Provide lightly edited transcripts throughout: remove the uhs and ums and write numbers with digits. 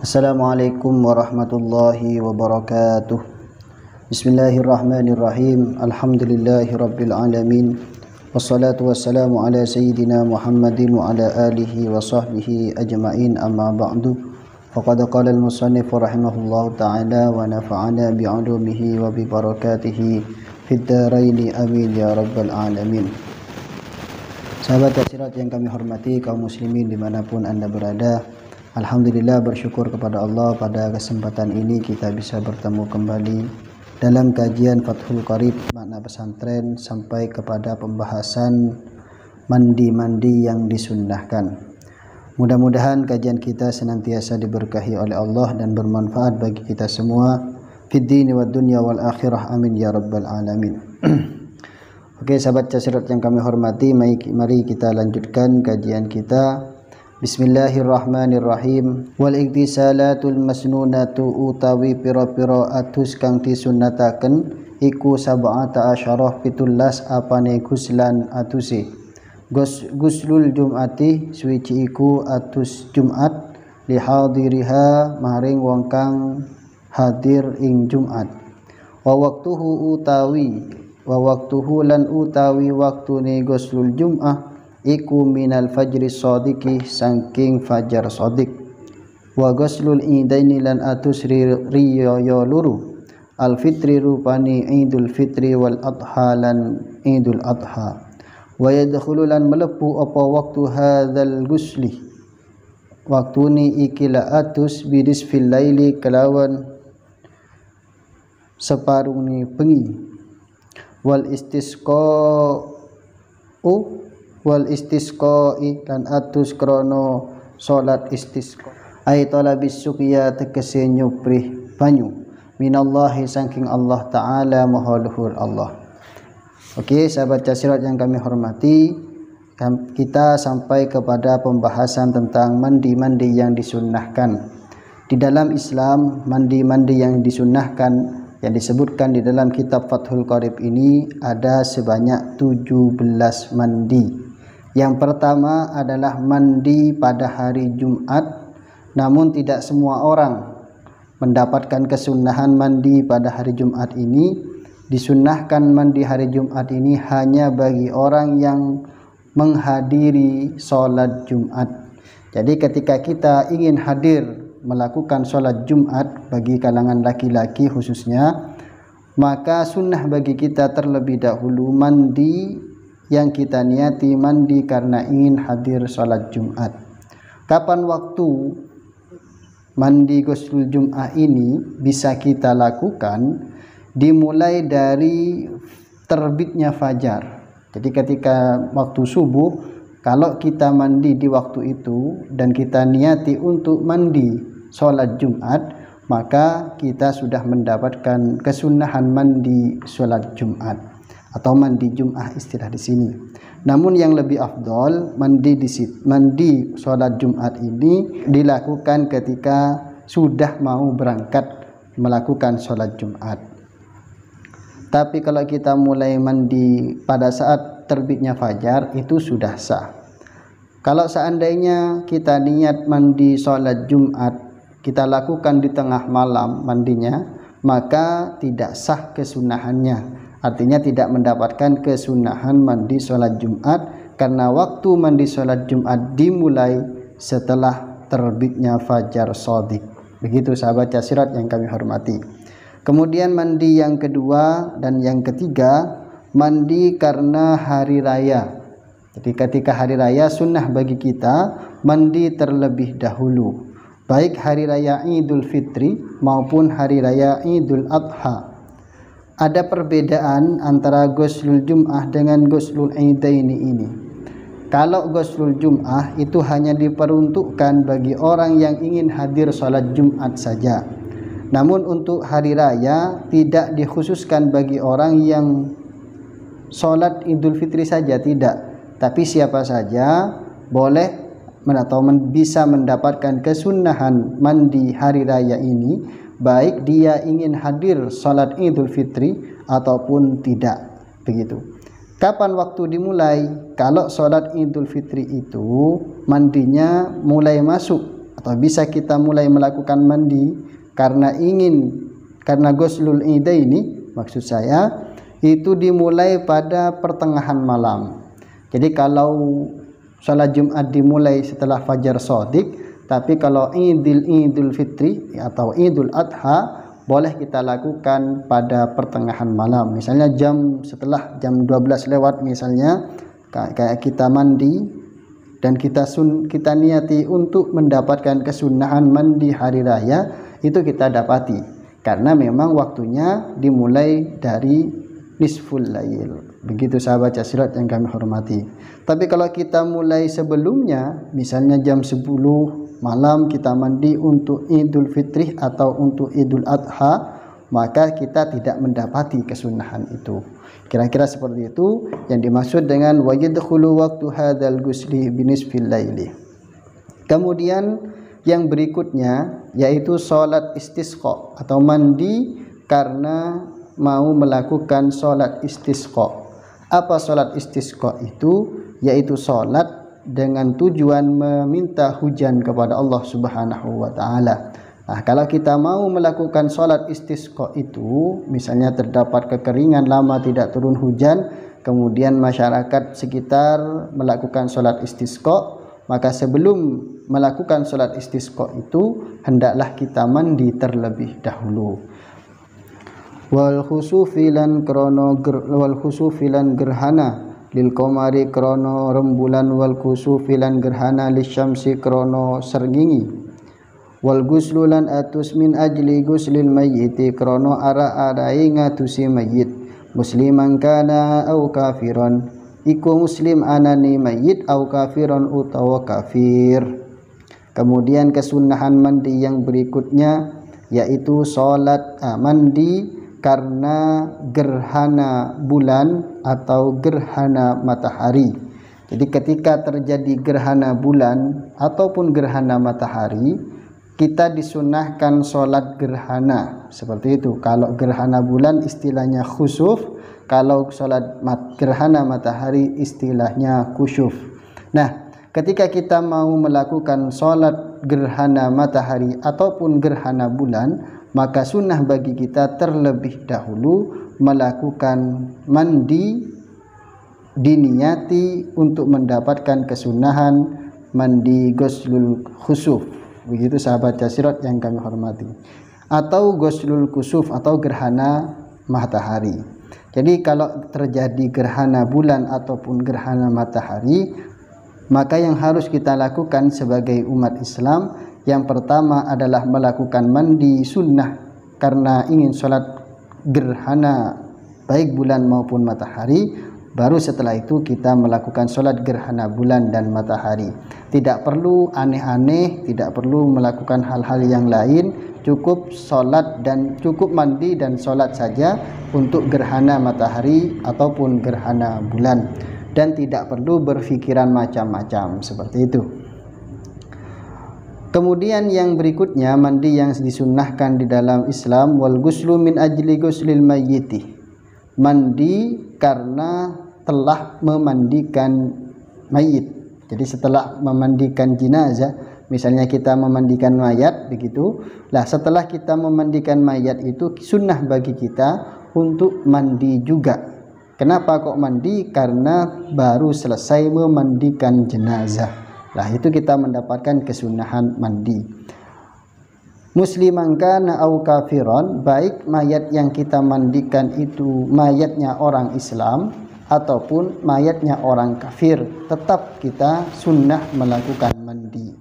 Assalamualaikum warahmatullahi wabarakatuh. Bismillahirrahmanirrahim. Alhamdulillahirabbil alamin. Wassalatu wassalamu ala sayyidina Muhammadin wa ala alihi wa sahbihi ajma'in, amma ba'du. Faqad qala al-musannif rahimahullahu ta'ala wa nafa'ana bi'ulumihi wa bi barakatihi fid dharain amin ya rabbal alamin. Sahabat Tafsirat yang kami hormati, kaum muslimin dimanapun anda berada, alhamdulillah bersyukur kepada Allah pada kesempatan ini kita bisa bertemu kembali dalam kajian Fathul Qarib makna pesantren sampai kepada pembahasan mandi-mandi yang disunnahkan. Mudah-mudahan kajian kita senantiasa diberkahi oleh Allah dan bermanfaat bagi kita semua fid dini wad dunya wal akhirah, amin ya rabbal alamin. Oke, sahabat Tafsirat yang kami hormati, mari kita lanjutkan kajian kita. Bismillahirrahmanirrahim. Wal iktisalatul masnunatu utawi pira-pira atus kang disunnataken iku sab'ata asyarah 17 apane guslan atuse. Guslul jum'ati suwiji iku atus Jumat li hadiriha maring wong kang hadir ing Jumat. Wa waktuhu lan utawi waktune guslul jum'ah iku minal fajri shadiqi saking fajar shadiq. Wa ghuslul idaini lan atus riyaya luru al fitri rupani idul fitri wal adha lan idul adha. Wa yadkhulu lan melebu apa waktu hadzal ghusli waktuni ikila atus bidis fil laili kelawan separungi bengi. Wal istisqa'i lan atus krono salat istisqa ay talabis suqya tegese nyuprih banyu minallahi saking Allah taala maha luhur Allah. Oke, sahabat Tafsirat yang kami hormati, kita sampai kepada pembahasan tentang mandi-mandi yang disunnahkan. Di dalam Islam, mandi-mandi yang disunnahkan yang disebutkan di dalam kitab Fathul Qarib ini ada sebanyak 17 mandi. Yang pertama adalah mandi pada hari Jumat, namun tidak semua orang mendapatkan kesunahan mandi pada hari Jumat ini. Disunnahkan mandi hari Jumat ini hanya bagi orang yang menghadiri sholat Jumat. Jadi ketika kita ingin hadir melakukan sholat Jumat bagi kalangan laki-laki khususnya, maka sunnah bagi kita terlebih dahulu mandi yang kita niati mandi karena ingin hadir sholat Jumat. Kapan waktu mandi ghuslul Jum'ah ini bisa kita lakukan? Dimulai dari terbitnya fajar. Jadi ketika waktu subuh, kalau kita mandi di waktu itu dan kita niati untuk mandi sholat Jumat, maka kita sudah mendapatkan kesunahan mandi sholat Jumat atau mandi Jum'ah istilah di sini. Namun yang lebih afdol mandi sholat Jumat ini dilakukan ketika sudah mau berangkat melakukan sholat Jumat. Tapi kalau kita mulai mandi pada saat terbitnya fajar itu sudah sah. Kalau seandainya kita niat mandi sholat Jumat, kita lakukan di tengah malam mandinya, maka tidak sah kesunahannya. Artinya tidak mendapatkan kesunahan mandi sholat Jumat, karena waktu mandi sholat Jumat dimulai setelah terbitnya fajar shadiq. Begitu sahabat Tafsirat yang kami hormati. Kemudian mandi yang kedua dan yang ketiga, mandi karena hari raya. Jadi ketika hari raya sunnah bagi kita mandi terlebih dahulu, baik hari raya Idul Fitri maupun hari raya Idul Adha. Ada perbedaan antara ghuslul Jum'ah dengan ghuslul Idaini ini. Kalau ghuslul Jum'ah itu hanya diperuntukkan bagi orang yang ingin hadir sholat Jumat saja. Namun untuk hari raya tidak dikhususkan bagi orang yang sholat Idul Fitri saja, tidak. Tapi siapa saja boleh atau bisa mendapatkan kesunahan mandi hari raya ini, baik dia ingin hadir sholat Idul Fitri ataupun tidak. Begitu. Kapan waktu dimulai? Kalau sholat Idul Fitri itu mandinya mulai masuk atau bisa kita mulai melakukan mandi karena ghuslul idaini, maksud saya itu dimulai pada pertengahan malam. Jadi kalau salat Jumat dimulai setelah fajar shadiq, tapi kalau Idul Fitri atau Idul Adha boleh kita lakukan pada pertengahan malam. Misalnya setelah jam 12 lewat misalnya, kayak kita mandi dan kita niati untuk mendapatkan kesunahan mandi hari raya, itu kita dapati karena memang waktunya dimulai dari nisful lail. Begitu sahabat Casirat yang kami hormati. Tapi kalau kita mulai sebelumnya, misalnya jam 10 malam kita mandi untuk Idul Fitri atau untuk Idul Adha, maka kita tidak mendapati kesunahan itu. Kira-kira seperti itu yang dimaksud dengan wa yadkhulu waqtu hadzal ghusli binisfil laili. Kemudian yang berikutnya yaitu salat istisqa atau mandi karena mau melakukan salat istisqa. Apa salat istisqa itu? Yaitu salat dengan tujuan meminta hujan kepada Allah Subhanahu wa taala. Nah, kalau kita mau melakukan salat istisqa itu, misalnya terdapat kekeringan lama tidak turun hujan, kemudian masyarakat sekitar melakukan salat istisqa, maka sebelum melakukan salat istisqa itu hendaklah kita mandi terlebih dahulu. Wal khusufilan gerhana lil qamari krono rembulan, wal kusufilan gerhana lisyamsi krono srengenge, wal guslulan atus min ajli guslil mayyiti krono ara-arai ngatusi mayyit, musliman kana au kafiron, iku muslim anani mayyit au kafiron utawa kafir. Kemudian kesunahan mandi yang berikutnya yaitu salat mandi karena gerhana bulan atau gerhana matahari. Jadi ketika terjadi gerhana bulan ataupun gerhana matahari, kita disunahkan sholat gerhana seperti itu. Kalau gerhana bulan istilahnya khusuf, kalau sholat gerhana matahari istilahnya kusyuf. Nah, ketika kita mau melakukan sholat gerhana matahari ataupun gerhana bulan, maka sunnah bagi kita terlebih dahulu melakukan mandi, diniati untuk mendapatkan kesunahan mandi ghuslul khusuf. Begitu sahabat Casirat yang kami hormati. Atau ghuslul kusuf atau gerhana matahari. Jadi kalau terjadi gerhana bulan ataupun gerhana matahari, maka yang harus kita lakukan sebagai umat Islam, yang pertama adalah melakukan mandi sunnah karena ingin sholat gerhana baik bulan maupun matahari. Baru setelah itu kita melakukan sholat gerhana bulan dan matahari. Tidak perlu aneh-aneh, tidak perlu melakukan hal-hal yang lain. Cukup sholat dan cukup mandi dan sholat saja untuk gerhana matahari ataupun gerhana bulan. Dan tidak perlu berpikiran macam-macam seperti itu. Kemudian yang berikutnya mandi yang disunnahkan di dalam Islam, wal ghuslu min ajli ghuslil mayyiti. Mandi karena telah memandikan mayit. Jadi setelah memandikan jenazah, misalnya kita memandikan mayat begitu. Lah setelah kita memandikan mayat itu sunnah bagi kita untuk mandi juga. Kenapa kok mandi? Karena baru selesai memandikan jenazah. Lah itu kita mendapatkan kesunahan mandi. Musliman kana au kafiron, baik mayat yang kita mandikan itu mayatnya orang Islam ataupun mayatnya orang kafir, tetap kita sunnah melakukan mandi.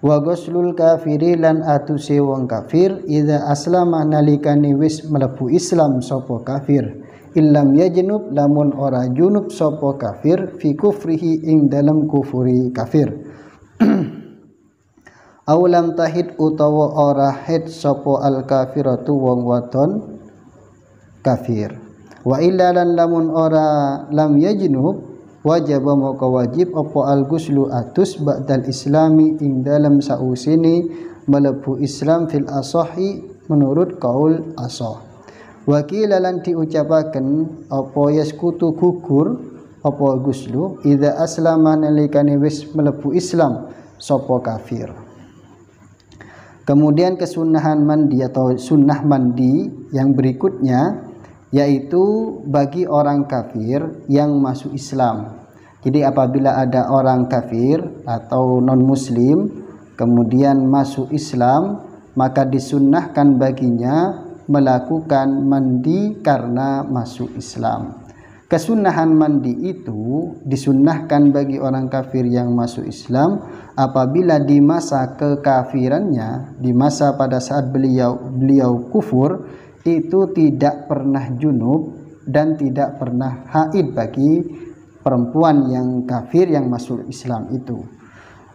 Wa ghuslul kafiri lan atuse wong kafir idza aslama nalikane wis mlebu Islam sapa kafir, illam yajnub lamun ora junub sapa kafir fi kufrihi ing dalam kufuri kafir. Aw lam tahid utawa ora haid sapa al kafiratu wong wadon kafir. Wa illa lan lamun ora lam yajnub wajib maka wajib apa al ghuslu atus ba'dal islami ing dalam sausini melebu Islam fil asahi menurut kaul asah. Wakila lan diucapaken apa yaskutu gugur apa ghuslu idza aslama nalikane wis melebu Islam sopo kafir. Kemudian kesunahan mandi atau sunnah mandi yang berikutnya yaitu bagi orang kafir yang masuk Islam. Jadi apabila ada orang kafir atau non muslim kemudian masuk Islam, maka disunnahkan baginya melakukan mandi karena masuk Islam. Kesunahan mandi itu disunnahkan bagi orang kafir yang masuk Islam apabila di masa kekafirannya, di masa pada saat beliau kufur, itu tidak pernah junub dan tidak pernah haid bagi perempuan yang kafir yang masuk Islam itu.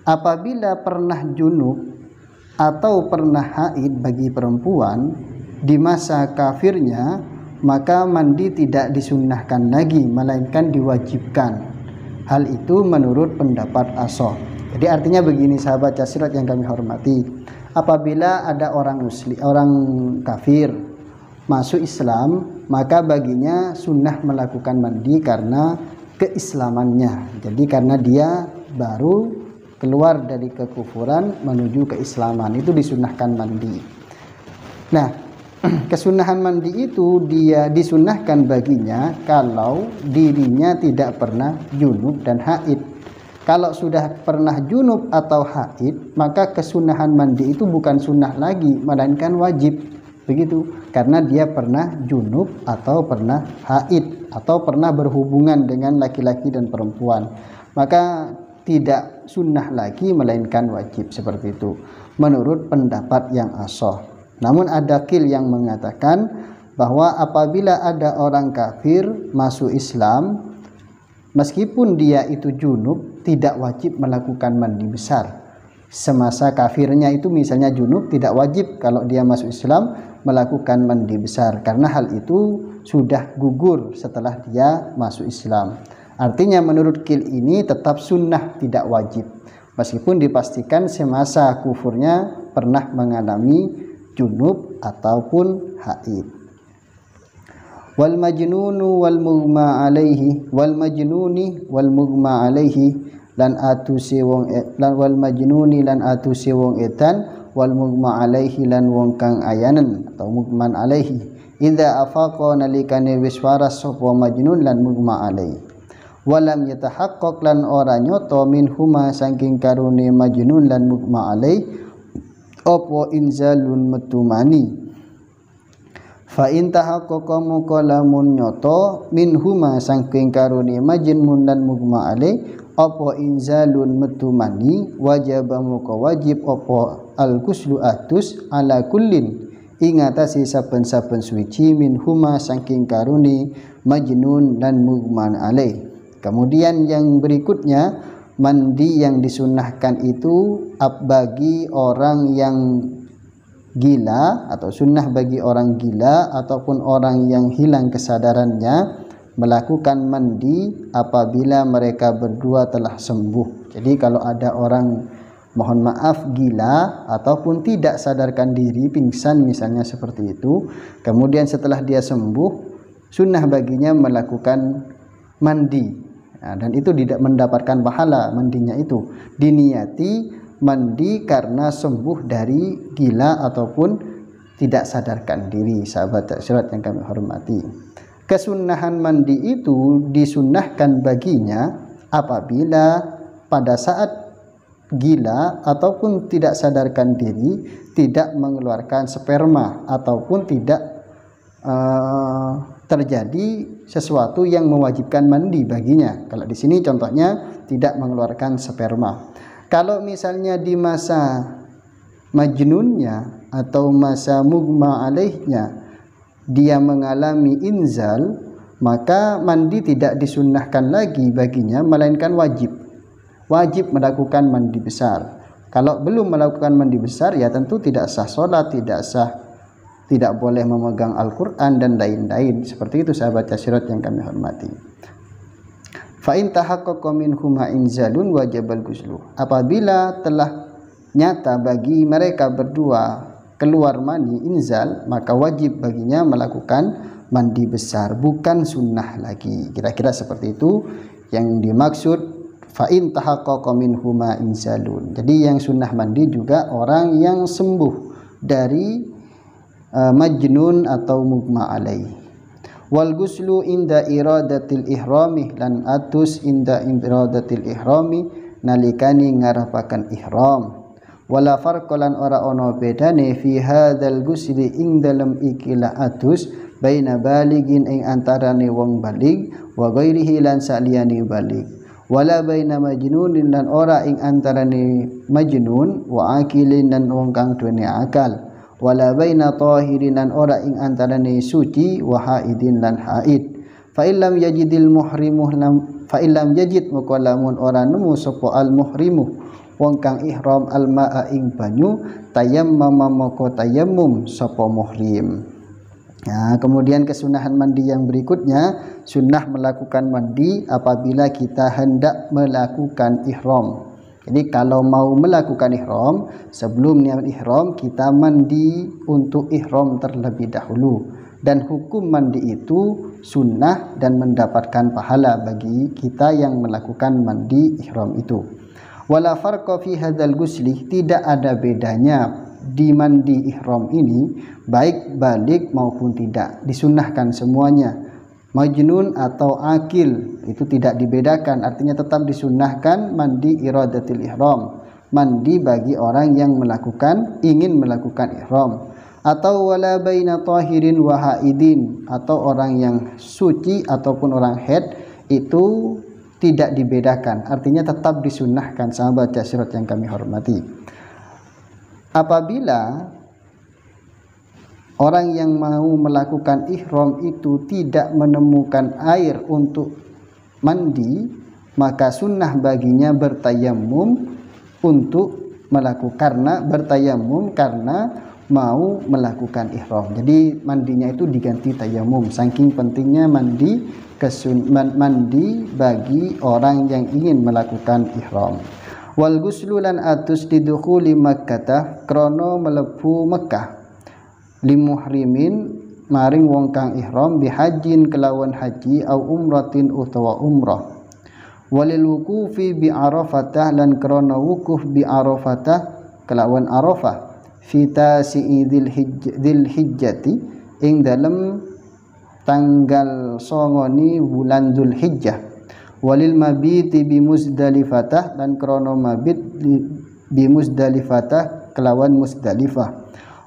Apabila pernah junub atau pernah haid bagi perempuan di masa kafirnya, maka mandi tidak disunnahkan lagi melainkan diwajibkan. Hal itu menurut pendapat Ashab. Jadi artinya begini sahabat Jasirat yang kami hormati, apabila ada orang muslim, orang kafir masuk Islam, maka baginya sunnah melakukan mandi karena keislamannya. Jadi karena dia baru keluar dari kekufuran menuju keislaman, itu disunnahkan mandi. Nah, kesunahan mandi itu dia disunnahkan baginya kalau dirinya tidak pernah junub dan haid. Kalau sudah pernah junub atau haid, maka kesunahan mandi itu bukan sunnah lagi melainkan wajib. Begitu, karena dia pernah junub atau pernah haid atau pernah berhubungan dengan laki-laki dan perempuan, maka tidak sunnah lagi melainkan wajib, seperti itu menurut pendapat yang ashah. Namun ada qil yang mengatakan bahwa apabila ada orang kafir masuk Islam, meskipun dia itu junub, tidak wajib melakukan mandi besar. Semasa kafirnya itu misalnya junub, tidak wajib kalau dia masuk Islam melakukan mandi besar, karena hal itu sudah gugur setelah dia masuk Islam. Artinya menurut qil ini tetap sunnah, tidak wajib, meskipun dipastikan semasa kufurnya pernah mengalami junub ataupun haid. Wal majnunu wal mughma alaihi, wal majnuni wal mughma alaihi, lan atuse wong lan wal majnuni lan atuse wong edan, wal mughma alaihi lan wong kang ayanen atau mughman alaihi, idza afaqa nalikane wis waras sapa majnun lan mughma alaihi. Walam yatahaqqaq lan ora nyoto minhuma saking karune majnun lan mughma alaihi opo inzalun metumani. Fa in tahaqqaqa moko lamun nyoto minhuma saking karune majnun lan mughma alaihi opo inzalun metumani, wajib moko wajib opo al-ghuslu atus ala kullin ing atase saben-saben suci minhuma saking karune majnun lan mughman alaihi. Kemudian yang berikutnya, mandi yang disunnahkan itu bagi orang yang gila atau sunnah bagi orang gila ataupun orang yang hilang kesadarannya melakukan mandi apabila mereka berdua telah sembuh. Jadi kalau ada orang, mohon maaf, gila ataupun tidak sadarkan diri, pingsan misalnya seperti itu, kemudian setelah dia sembuh, sunnah baginya melakukan mandi. Nah, dan itu tidak mendapatkan pahala mandinya itu, diniati mandi karena sembuh dari gila ataupun tidak sadarkan diri. Sahabat surat yang kami hormati, kesunahan mandi itu disunnahkan baginya apabila pada saat gila ataupun tidak sadarkan diri tidak mengeluarkan sperma ataupun tidak terjadi sesuatu yang mewajibkan mandi baginya. Kalau di sini contohnya tidak mengeluarkan sperma. Kalau misalnya di masa majnunnya atau masa mughma alaihnya dia mengalami inzal, maka mandi tidak disunnahkan lagi baginya melainkan wajib melakukan mandi besar. Kalau belum melakukan mandi besar, ya tentu tidak sah sholat, tidak boleh memegang Al-Quran dan lain-lain. Seperti itu sahabat Jasirat yang kami hormati. Fa in tahaqqaqa minhuma inzalun wajibal ghuslu. Apabila telah nyata bagi mereka berdua keluar mani inzal, maka wajib baginya melakukan mandi besar, bukan sunnah lagi. Kira-kira seperti itu yang dimaksud fa in tahaqqaqa minhuma inzalun. Jadi yang sunnah mandi juga orang yang sembuh dari majnun atau mugma alaih. Wal guslu inda iradatil ihrami, lan atus inda iradatil ihrami nalikani ngarapakan ihram. Wala farqalan ora ono bedane fi hadzal gusli ing dalem ikilah atus baina baligin ing antarane wong balig wa ghairihi lan saliyane balig. Wala baina majnunin dan ora ing antarane majnun wa akilin dan wong kang duweni akal. Wala baina tahirin dan ora ing antarane suci wa haidin lan haid. Fa illam yajidil muhrimuh lam fa illam yajid maka lamun ora nemu sapa al muhrimu wong kang ihram al ma'a ing banyu tayammama maka tayammum sapa muhrim. Nah, kemudian kesunahan mandi yang berikutnya, sunnah melakukan mandi apabila kita hendak melakukan ihram. Jadi kalau mau melakukan ihram, sebelum niat ihram kita mandi untuk ihram terlebih dahulu. Dan hukum mandi itu sunnah dan mendapatkan pahala bagi kita yang melakukan mandi ihram itu. Wala farqa fi hadzal gusli, tidak ada bedanya di mandi ihram ini baik balik maupun tidak, disunnahkan semuanya. Majnun atau akil itu tidak dibedakan, artinya tetap disunnahkan mandi iradatil ihram, mandi bagi orang yang ingin melakukan ihram. Atau wala baina tahirin wa haidin, atau orang yang suci ataupun orang haid itu tidak dibedakan, artinya tetap disunnahkan. Sahabat jasirat yang kami hormati, apabila orang yang mau melakukan ihram itu tidak menemukan air untuk mandi, maka sunnah baginya bertayammum untuk melakukan, karena mau melakukan ihram. Jadi mandinya itu diganti tayammum, saking pentingnya mandi bagi orang yang ingin melakukan ihram. Wal guslu lan atus didukhuli Makkah krono melebu Mekah limuhrimin maring wong kang ihram bihajin kelawan haji au umratin utawa umrah. Walil wukufi bi Arafatah lan krono wukuf bi Arafatah kelawan Arafah fitasi dzil hijjati ing dalem tanggal songoni bulan Dzulhijjah. Walil mabiti bi Muzdalifatah dan krono mabit bi Muzdalifatah kelawan Muzdalifah.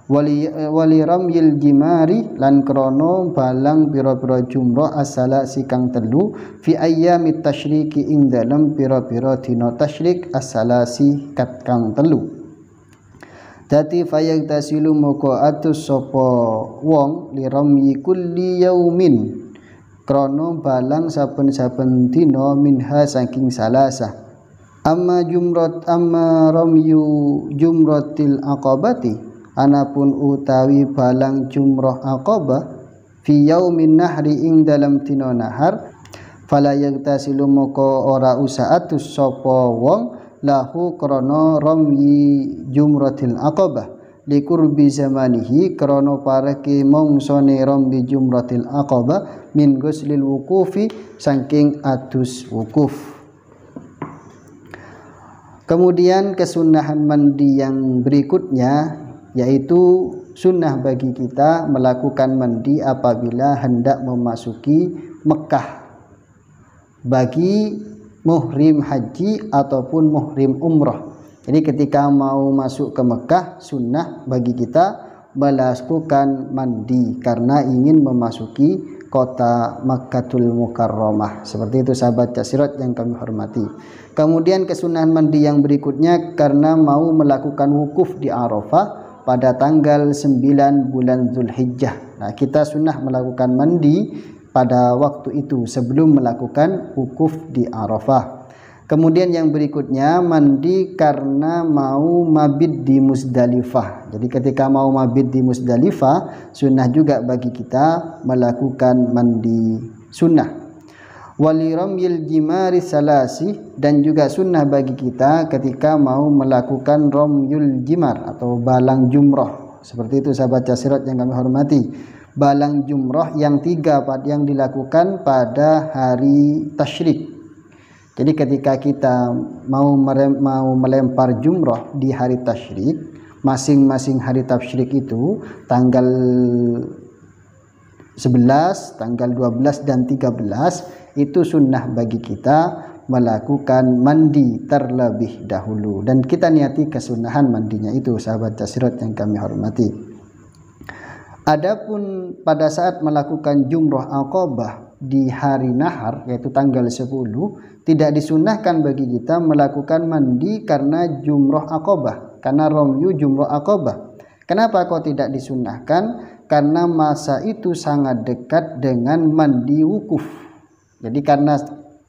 Wali ramyil jimari lan krono balang pira-pira jumrah asala sikang telu fi ayyamit tasyriki ing dalem pira-pira dina tasyrik asalasi kat kang telu. Dadi fayag tasilu moko atus sapa wong li ramyi kulli yaumin krono balang saben-saben dina minha saking salasa. Amma ramyu jumratil aqabati, anapun utawi balang jumrah aqabah fi yaumin nahri ing dalam dina nahar fala yagtasilu moko ora usah atus sapa wong lahu krono ramyi jumratil aqabah likurbi zamanihi krono pareke mongsone ramyi jumratil aqabah min guslil wukufi saking atus wukuf. Kemudian kesunahan mandi yang berikutnya yaitu sunnah bagi kita melakukan mandi apabila hendak memasuki Mekah bagi muhrim haji ataupun muhrim umrah. Jadi ketika mau masuk ke Mekah, sunnah bagi kita melakukan mandi karena ingin memasuki kota Makkatul Mukarramah. Seperti itu sahabat jasirat yang kami hormati. Kemudian kesunahan mandi yang berikutnya karena mau melakukan wukuf di Arafah pada tanggal 9 bulan Dzulhijjah. Nah, kita sunnah melakukan mandi pada waktu itu sebelum melakukan wukuf di Arafah. Kemudian yang berikutnya mandi karena mau mabit di Muzdalifah. Jadi ketika mau mabit di Muzdalifah, sunnah juga bagi kita melakukan mandi sunnah. Waliramyil jimari salasi, dan juga sunnah bagi kita ketika mau melakukan ramyul jimar atau balang jumrah. Seperti itu sahabat jasirat yang kami hormati. Balang jumrah yang 3 yang dilakukan pada hari tasyrik. Jadi ketika kita mau melempar jumroh di hari tasyrik, masing-masing hari tasyrik itu tanggal 11, tanggal 12 dan 13 itu sunnah bagi kita melakukan mandi terlebih dahulu, dan kita niati kesunahan mandinya itu, sahabat Jasirat yang kami hormati. Adapun pada saat melakukan jumroh Aqabah di hari nahar yaitu tanggal 10, tidak disunahkan bagi kita melakukan mandi karena jumroh Aqabah, karena romyu jumroh Aqabah. Kenapa kok tidak disunahkan? Karena masa itu sangat dekat dengan mandi wukuf. Jadi karena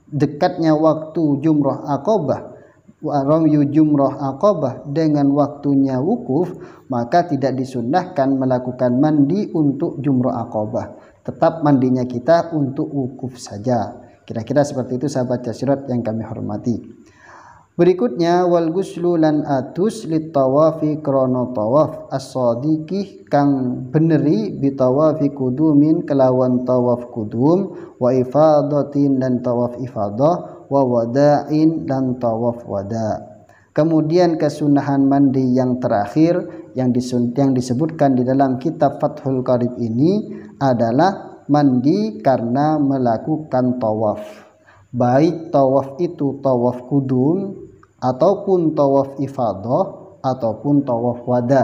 dekatnya waktu jumroh Aqabah, romyu jumroh Aqabah dengan waktunya wukuf, maka tidak disunnahkan melakukan mandi untuk jumroh Aqabah. Tetap mandinya kita untuk wukuf saja. Kira-kira seperti itu sahabat Jasirat yang kami hormati. Berikutnya wal guslu lan atus lit tawafi krono tawaf as-sadiqih kang beneri bi tawafi kudumin kelawan tawaf kudum wa ifadatin dan tawaf ifadah wa wada'in dan tawaf wada'. Kemudian kesunahan mandi yang terakhir yang disebutkan di dalam kitab Fathul Qarib ini adalah mandi karena melakukan tawaf, baik tawaf itu tawaf kudum ataupun tawaf ifadah ataupun tawaf wada.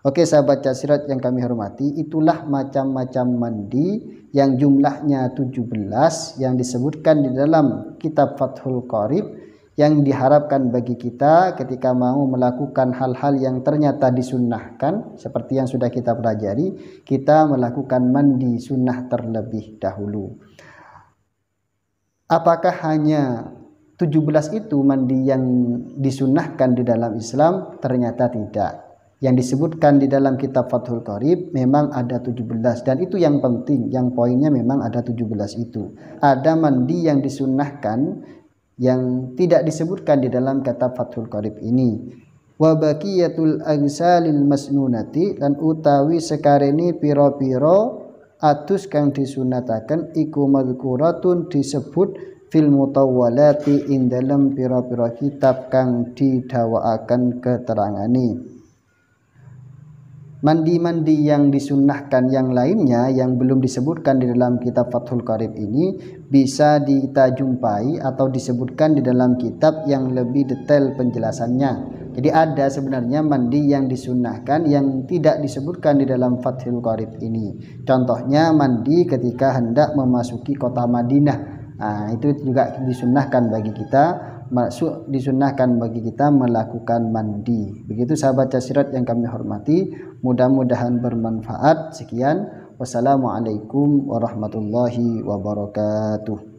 Oke sahabat Jasirat yang kami hormati, itulah macam-macam mandi yang jumlahnya 17 yang disebutkan di dalam kitab Fathul Qarib, yang diharapkan bagi kita ketika mau melakukan hal-hal yang ternyata disunnahkan seperti yang sudah kita pelajari, kita melakukan mandi sunnah terlebih dahulu. Apakah hanya 17 itu mandi yang disunnahkan di dalam Islam? Ternyata tidak. Yang disebutkan di dalam kitab Fathul Qarib memang ada 17, dan itu yang penting, yang poinnya memang ada 17 itu. Ada mandi yang disunnahkan yang tidak disebutkan di dalam kitab Fathul Qarib ini. Wa baqiyatul agsalil masnunati, dan utawi sekareni piro-piro atus kang disunataken iku madzukuratun disebut fil mutawwalati ing dalam pira-pira kitab kang didawaaken keterangane. Mandi-mandi yang disunnahkan yang lainnya yang belum disebutkan di dalam kitab Fathul Qarib ini bisa kita jumpai atau disebutkan di dalam kitab yang lebih detail penjelasannya. Jadi ada sebenarnya mandi yang disunnahkan yang tidak disebutkan di dalam Fathul Qarib ini. Contohnya mandi ketika hendak memasuki kota Madinah. Nah, itu juga disunnahkan bagi kita melakukan mandi. Begitu sahabat Jasirat yang kami hormati, mudah-mudahan bermanfaat. Sekian, wassalamualaikum warahmatullahi wabarakatuh.